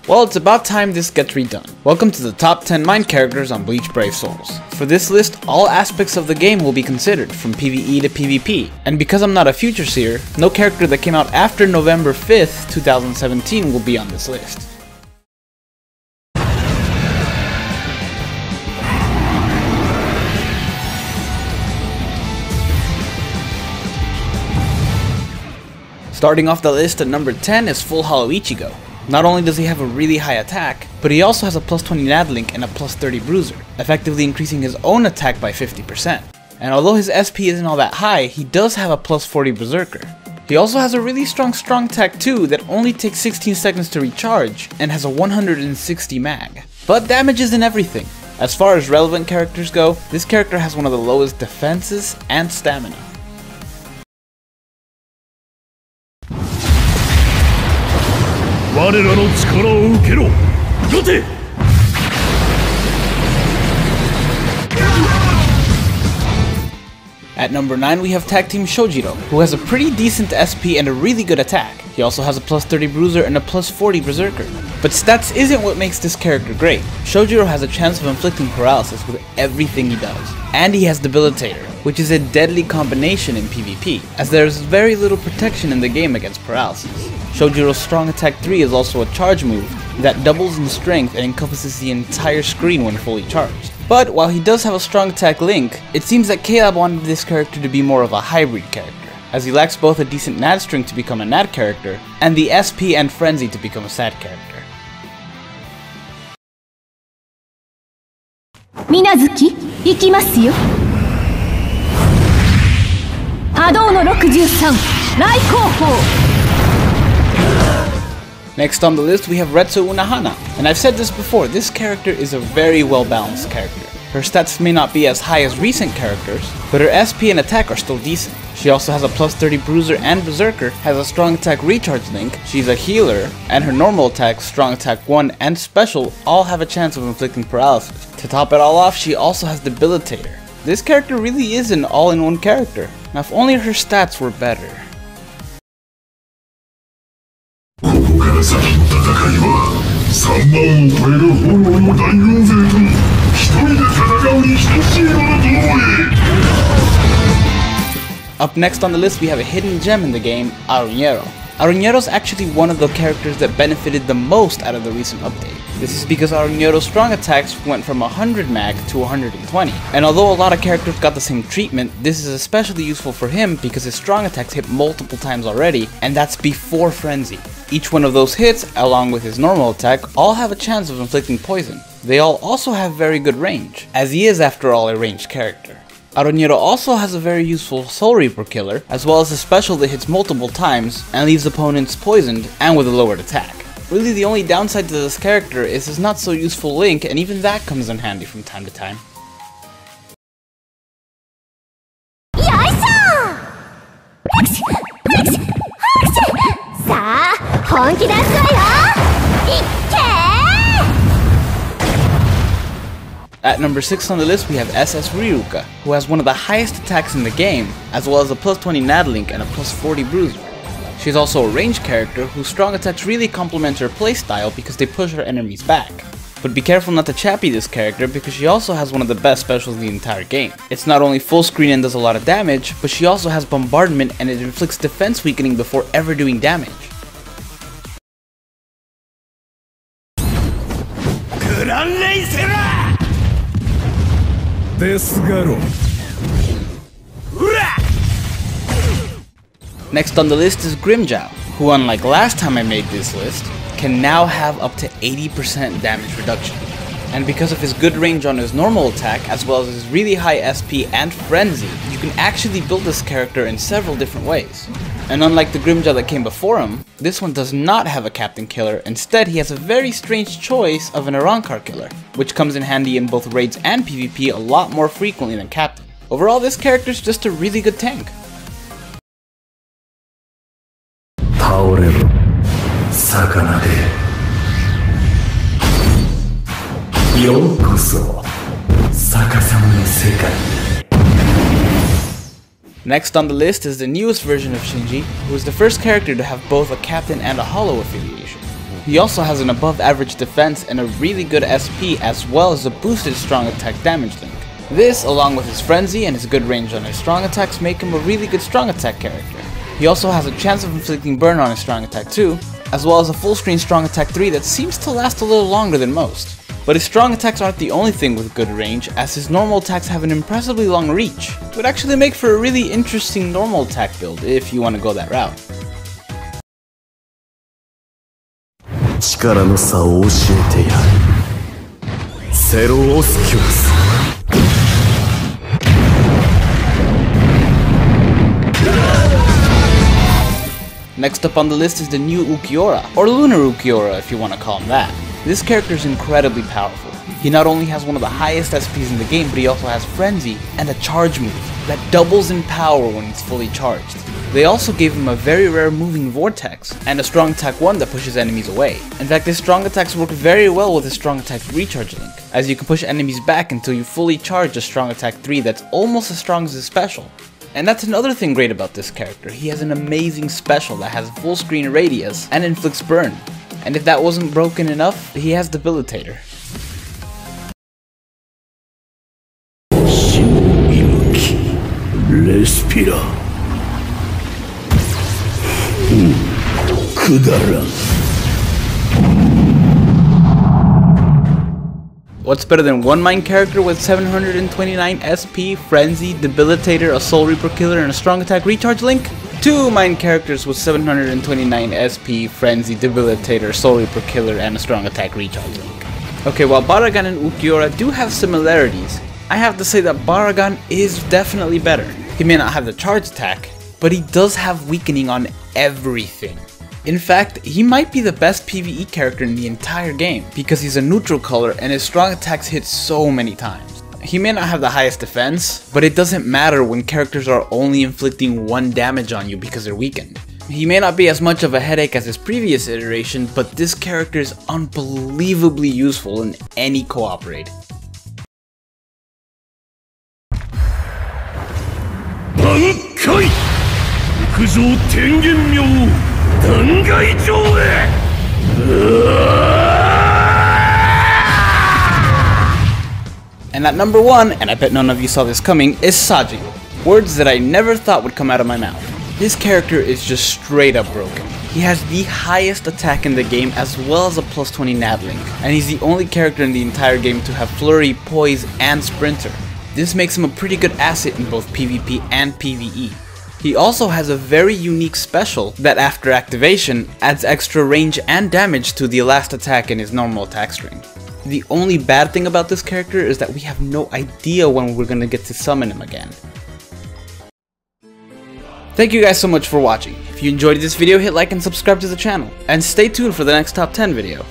Well, it's about time this gets redone. Welcome to the top 10 mind characters on Bleach Brave Souls. For this list, all aspects of the game will be considered, from PvE to PvP. And because I'm not a future seer, no character that came out after November 5th, 2017 will be on this list. Starting off the list at number 10 is Full Hollow Ichigo. Not only does he have a really high attack, but he also has a plus 20 Nadlink and a plus 30 Bruiser, effectively increasing his own attack by 50%. And although his SP isn't all that high, he does have a plus 40 Berserker. He also has a really strong attack too that only takes 16 seconds to recharge and has a 160 mag. But damage isn't everything. As far as relevant characters go, this character has one of the lowest defenses and stamina. At number 9 we have Tag Team Shojiro, who has a pretty decent SP and a really good attack. He also has a plus 30 Bruiser and a plus 40 Berserker. But stats isn't what makes this character great. Shojiro has a chance of inflicting paralysis with everything he does. And he has Debilitator, which is a deadly combination in PvP, as there is very little protection in the game against paralysis. Shojiro's Strong Attack 3 is also a charge move that doubles in strength and encompasses the entire screen when fully charged. But while he does have a strong attack link, it seems that Caleb wanted this character to be more of a hybrid character, as he lacks both a decent Nad string to become a Nad character, and the SP and Frenzy to become a Sad character. Minazuki, ikimasu yo. Hadou no 63, Rai Kouhou. Next on the list we have Retsu Unohana, and I've said this before, this character is a very well balanced character. Her stats may not be as high as recent characters, but her SP and attack are still decent. She also has a plus 30 Bruiser and Berserker, has a strong attack recharge link, she's a healer, and her normal attack, strong attack 1, and special all have a chance of inflicting paralysis. To top it all off, she also has Debilitator. This character really is an all-in-one character. Now if only her stats were better. Up next on the list we have a hidden gem in the game, Arunyero. Arunyero's actually one of the characters that benefited the most out of the recent update. This is because Arunyero's strong attacks went from 100 mag to 120. And although a lot of characters got the same treatment, this is especially useful for him because his strong attacks hit multiple times already, and that's before Frenzy. Each one of those hits, along with his normal attack, all have a chance of inflicting poison. They all also have very good range, as he is after all a ranged character. Arunyero also has a very useful Soul Reaper killer, as well as a special that hits multiple times and leaves opponents poisoned and with a lowered attack. Really the only downside to this character is his not so useful link, and even that comes in handy from time to time. At number 6 on the list we have SS Ryoka, who has one of the highest attacks in the game, as well as a plus 20 Nadlink and a plus 40 Bruiser. She's also a ranged character whose strong attacks really complement her playstyle because they push her enemies back. But be careful not to chappy this character because she also has one of the best specials in the entire game. It's not only full screen and does a lot of damage, but she also has bombardment and it inflicts defense weakening before ever doing damage. Next on the list is Grimmjow, who unlike last time I made this list, can now have up to 80% damage reduction. And because of his good range on his normal attack, as well as his really high SP and Frenzy, you can actually build this character in several different ways. And unlike the Grimmjow that came before him, this one does not have a Captain Killer. Instead, he has a very strange choice of an Arankar Killer, which comes in handy in both raids and PvP a lot more frequently than Captain. Overall, this character is just a really good tank. Next on the list is the newest version of Shinji, who is the first character to have both a captain and a hollow affiliation. He also has an above average defense and a really good SP as well as a boosted strong attack damage link. This, along with his frenzy and his good range on his strong attacks, make him a really good strong attack character. He also has a chance of inflicting burn on his strong attack too, as well as a full screen strong attack 3 that seems to last a little longer than most. But his strong attacks aren't the only thing with good range, as his normal attacks have an impressively long reach. It would actually make for a really interesting normal attack build if you want to go that route. 力の差を教えてやる。セロオスキュラス。Next up on the list is the new Ukiura, or Lunar Ukiura if you want to call him that. This character is incredibly powerful. He not only has one of the highest SPs in the game, but he also has Frenzy and a charge move that doubles in power when it's fully charged. They also gave him a very rare moving vortex, and a strong attack 1 that pushes enemies away. In fact, his strong attacks work very well with his strong attack recharge link, as you can push enemies back until you fully charge a strong attack 3 that's almost as strong as his special. And that's another thing great about this character, he has an amazing special that has full screen radius and inflicts burn. And if that wasn't broken enough, he has Debilitator. Respira. What's better than one main character with 729 SP, Frenzy, Debilitator, a Soul Reaper Killer, and a strong attack recharge link? Two main characters with 729 SP, Frenzy, Debilitator, Soul Reaper Killer, and a strong attack recharge link. Okay, while Baragan and Ukiura do have similarities, I have to say that Baragan is definitely better. He may not have the charge attack, but he does have weakening on everything. In fact, he might be the best PvE character in the entire game, because he's a neutral color and his strong attacks hit so many times. He may not have the highest defense, but it doesn't matter when characters are only inflicting 1 damage on you because they're weakened. He may not be as much of a headache as his previous iteration, but this character is unbelievably useful in any co-op raid. And at number 1, and I bet none of you saw this coming, is Asaji. Words that I never thought would come out of my mouth. This character is just straight up broken. He has the highest attack in the game as well as a plus 20 nav link, and he's the only character in the entire game to have Flurry, Poise, and Sprinter. This makes him a pretty good asset in both PvP and PvE. He also has a very unique special that after activation adds extra range and damage to the last attack in his normal attack string. The only bad thing about this character is that we have no idea when we're gonna get to summon him again. Thank you guys so much for watching. If you enjoyed this video, hit like and subscribe to the channel, and stay tuned for the next top 10 video.